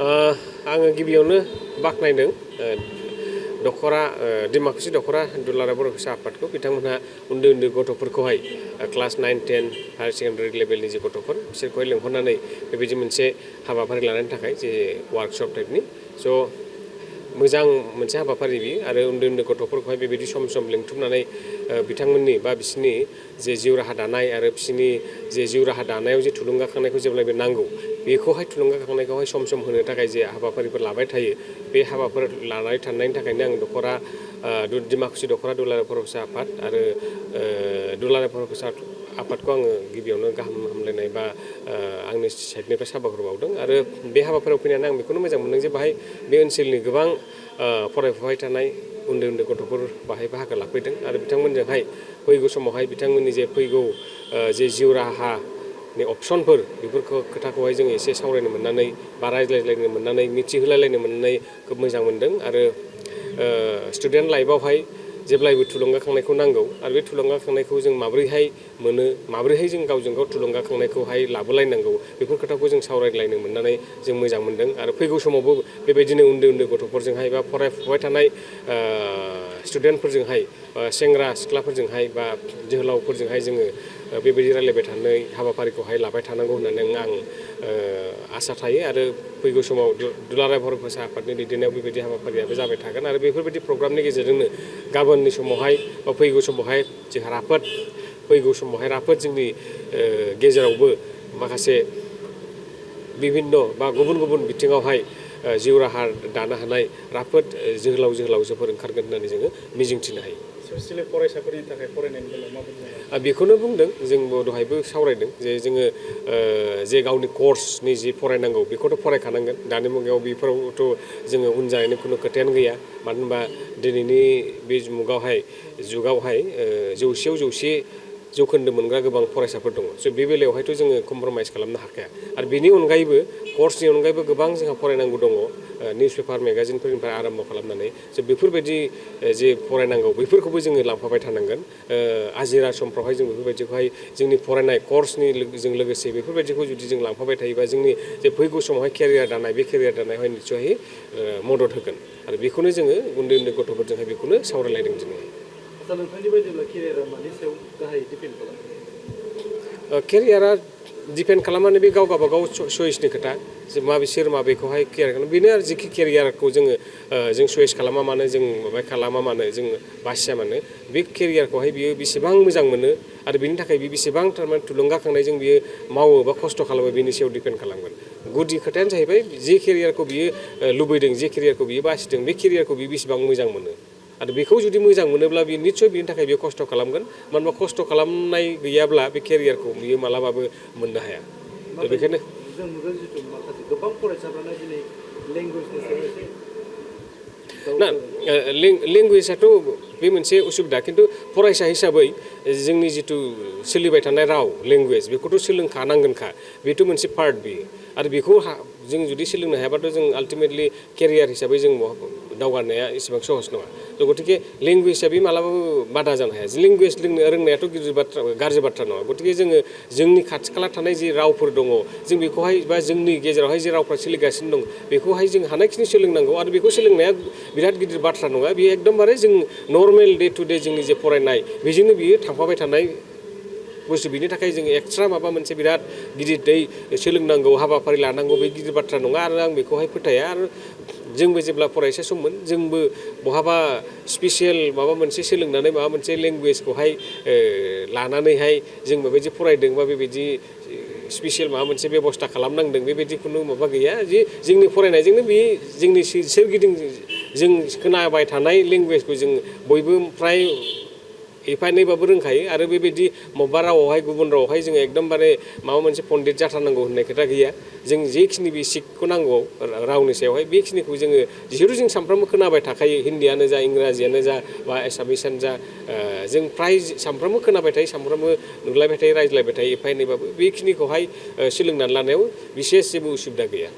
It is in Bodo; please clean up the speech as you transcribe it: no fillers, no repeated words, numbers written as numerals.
आङो गिबियावनो बाख्नायदों दखरा डिमाकुसि दखरा दुलाराय बर' फिसा आफादखौ बिथांमोनहा उन्दै उन्दै गथ'फोरखौहाय क्लास 9, 10 हायार सेकेन्डारि लेभेलनि जे गथ'फोर बिसोरखौहाय लेंहरनानै बेबायदि मोनसे हाबाफारि लानायनि थाखाय जे वार्कशप टाइपनि मोजां मोनसे हाबाफारि बियो आरो उन्दै उन्दै गथ'फोरखौहाय बेबायदि सम सम लिंथुमनानै बिथांमोननि बा बिसोरनि जे जिउ राहा दानाय आरो बिसोरनि जे जिउ राहा दानायाव जे थुलुंगाखांनायखौ जेब्लायबो नांगौ बेखौहाय थुलुंगाखांनायखौहाय सम सम होनो थाखाय जे हाबाफारिफोर लाबाय थायो बे हाबाफोर लानानै थानायनि थाखायनो आं दखरा डिमाकुसि दखरा दुलाराय बर' फिसा आफाद आरो दुलाराय बर' फिसा आफादखौ आङो गिबियावनो गाहाम हामलायनाय बा आंनि साइडनिफ्राय साबायखर बावदों आरो बे हाबाफारियाव फैनानै आं बेखौनो मोजां मोनदों जे बाहाय बे ओनसोलनि गोबां फरायफुबाय थानाय उन्दै उन्दै गथ'फोर बाहाय बाहागो लाफैदों आरो बिथांमोनजोंहाय फैगौ समावहाय बिथांमोननि जे फैगौ जे जिउ राहानि अपसनफोर बेफोरखौ खोथाखौहाय जों एसे सावरायनो मोननानै बा रायज्लायलायनो मोननानै मिथिहोलायलायनो मोननानै खोब मोजां मोनदों आरो स्टुडेन्ट लाइफआवहाय जेब्लायबो थुलुंगाखांनायखौ नांगौ आरो बे थुलुंगाखांनायखौ जों माबोरैहाय मोनो माबोरैहाय जों गावजों गाव थुलुंगाखांनायखौहाय लाबोलायनांगौ बेफोर खोथाखौ जों सावरायलायनो मोननानै जों मोजां मोनदों आरो फैगौ समावबो बेबायदिनो उन्दै उन्दै गथ'फोरजोंहाय बा फरायफुबाय थानाय स्टुडेन्टफोरजोंहाय सेंग्रा सिख्लाफोरजोंहाय बा जोहोलावफोरजोंहाय जोङो बेबायदि रायलायबाय थानाय हाबाफारिखौहाय लाबाय थानांगौ होननानै आं आसा थायो आरो फैगौ समाव दुलाराय बर' फिसा आफादनि दैदेननायाव बेबायदि हाबाफारियाबो जाबाय थागोन आरो बेफोरबायदि प्रग्रामनि गेजेरजोंनो गाबोननि समावहाय बा फैगौ समावहाय जोंहा फैगौ समावहाय राफोद जोंनि गेजेरावबो माखासे बिभिन्न बा गुबुन गुबुन बिथिङावहाय जिउ राहा दानो हानाय राफोद जोहोलावजोफोर ओंखारगोन होननानै जोङो मिजिंथिनो हायो। स्पेसियेलि फरायसाफोरनि थाखाय फरायनायनि बेलायाव माबायदि बेखौनो बुंदों जोंबो दहायबो सावरायदों जे जोङो जे गावनि कर्सनि जि फरायनांगौ बेखौथ' फरायखानांगोन दानि मुगायाव बेफोरावथ' जोङो उन जानायनि खुनु खोथायानो गैया मानो होनबा दिनैनि बे जुगावहाय जौसेयाव जौसे जौखोन्दो मोनग्रा गोबां फरायसाफोर दङ बे बेलायावहायथ' जोङो कमप्रमाइस खालामनो हाखाया आरो बेनि अनगायैबो कर्सनि अनगायैबो गोबां जोंहा फरायनांगौ दङ निउस पेपार मेगाजिनफोरनिफ्राय आराम्भ खालामनानै बेफोरबायदि जे फरायनांगौ बेफोरखौबो जोङो लांफाबाय थानांगोन आजिरा समफ्रावहाय जों बेफोरबायदिखौहाय जोंनि फरायनाय कर्सनि जों लोगोसे बेफोरबायदिखौ जुदि जों लांफाबाय थायोबा जोंनि जे फैगौ समावहाय केरियार दानाय बे केरियार दानायावहाय निस्सयहै मदद होगोन आरो बेखौनो जोङो उन्दै उन्दै गथ'फोरजोंहाय बेखौनो सावरायलायदों दिनै। आदसा नोंथांनि बायदिब्ला केरियारा मानि सायाव गाहायै दिपेन्ड खालामो? केरियारा दिपेन्ड खालामनानै बे गाव गावबागाव चयसनि खोथा सोर माबेखौहाय केयार खालामो बेनो आरो जिखि केरियारखौ जों चयस खालामा मानो जों खालामा मानो जों बासिया मानो बे केरियारखौहाय बियो बेसेबां मोजां मोनो आरो बिनि थाखाय बे बेसेबां थारमाने थुलुंगाखांनायजों बियो मावो बा खस्थ' खालामो बेनि सायाव दिपेन्ड खालामगोन। गुदि खोथायानो जाहैबाय जे केरियारखौ बियो लुबैदों जे केरियारखौ बियो बासिदों बे केरियारखौ बियो बेसेबां मोजां मोनो आरो बेखौ जुदि मोजां मोनोब्ला बियो निस्सय बिनि थाखाय बियो खस्थ' खालामगोन मानो होनबा खस्थ' खालामनाय गैयाब्ला बे केरियारखौ बियो मालाबाबो मोननो हाया। बेखायनो जों नुदों जिथु माखासे गोबां फरायसाफ्रानो दिनै लेंगुवेजनि सायाव एसे ना लेंगुवेजआथ' बे मोनसे उसुबिदा खिन्थु फरायसा हिसाबै जोंनि जिथु सोलिबाय थानाय राव लेंगुवेज बेखौथ' सोलोंखानांगोनखा बेथ' मोनसे पार्ट बियो आरो बेखौ जों जुदि सोलोंनो हायाबाथ' जों आल्टिमेटलि केरियार हिसाबै जों दावगानाया एसेबां सहस नङा गतिके लेंगुवेजआ बे मालाबाबो बादा जानो हाया लेंगुवेज रोंनायाथ' गाज्रि बाथ्रा नङा गतिके जोङो जोंनि खाथि खाला थानाय जि रावफोर दङ जों बेखौहाय बा जोंनि गेजेरावहाय जे रावफ्रा सोलिगासिनो दं बेखौहाय जों हानायखिनि सोलोंनांगौ आरो बेखौ सोलोंनाया बिराद गिदिर बाथ्रा नङा बेयो एकदमबारे जों नर्मेल डे टु डे जोंनि जे फरायनाय बेजोंनो बियो थांफाबाय थानाय बुस्थु बिनि थाखाय जों एक्सट्रा माबा मोनसे बिराद गिदिरै सोलोंनांगौ हाबाफारि लानांगौ बे गिदिर बाथ्रा नङा आरो आं बेखौहाय फोथाया आरो जोंबो जेब्ला फरायसा सममोन जोंबो बहाबा स्पेसियेल माबा मोनसे सोलोंनानै माबा मोनसे लेंगुवेजखौहाय लानानैहाय जों बेबायदि फरायदों बा बेबायदि स्पेसियेल माबा मोनसे बेब'स्था खालामनांदों बेबायदि खुनु माबा गैया जे जोंनि फरायनायजोंनो बे जोंनि सोरगिदिं जों खोनाबाय थानाय लेंगुवेजखौ जों बयबो फ्राय एफा एनैबाबो रोंखायो आरो बेबायदि बबेबा रावावहाय गुबुन रावावहाय जोङो एकदमबारे माबा मोनसे पन्डित जाथारनांगौ होननाय खोथा गैया जों जेखिनि बेसिकखौ नांगौ रावनि सायावहाय बेखिनिखौ जोङो जिहेतु जों सानफ्रामबो खोनाबाय थाखायो हिन्दीयानो जा इंराजियानो जा बा एसामिसआनो जा जों फ्राय सानफ्रामबो खोनाबाय थायो सानफ्रामबो नुलायबाय थायो रायज्लायबाय थायो एफा एनैबाबो बेखिनिखौहाय सोलोंनानै लानायाव बिसेस जेबो उसुबिदा गैया।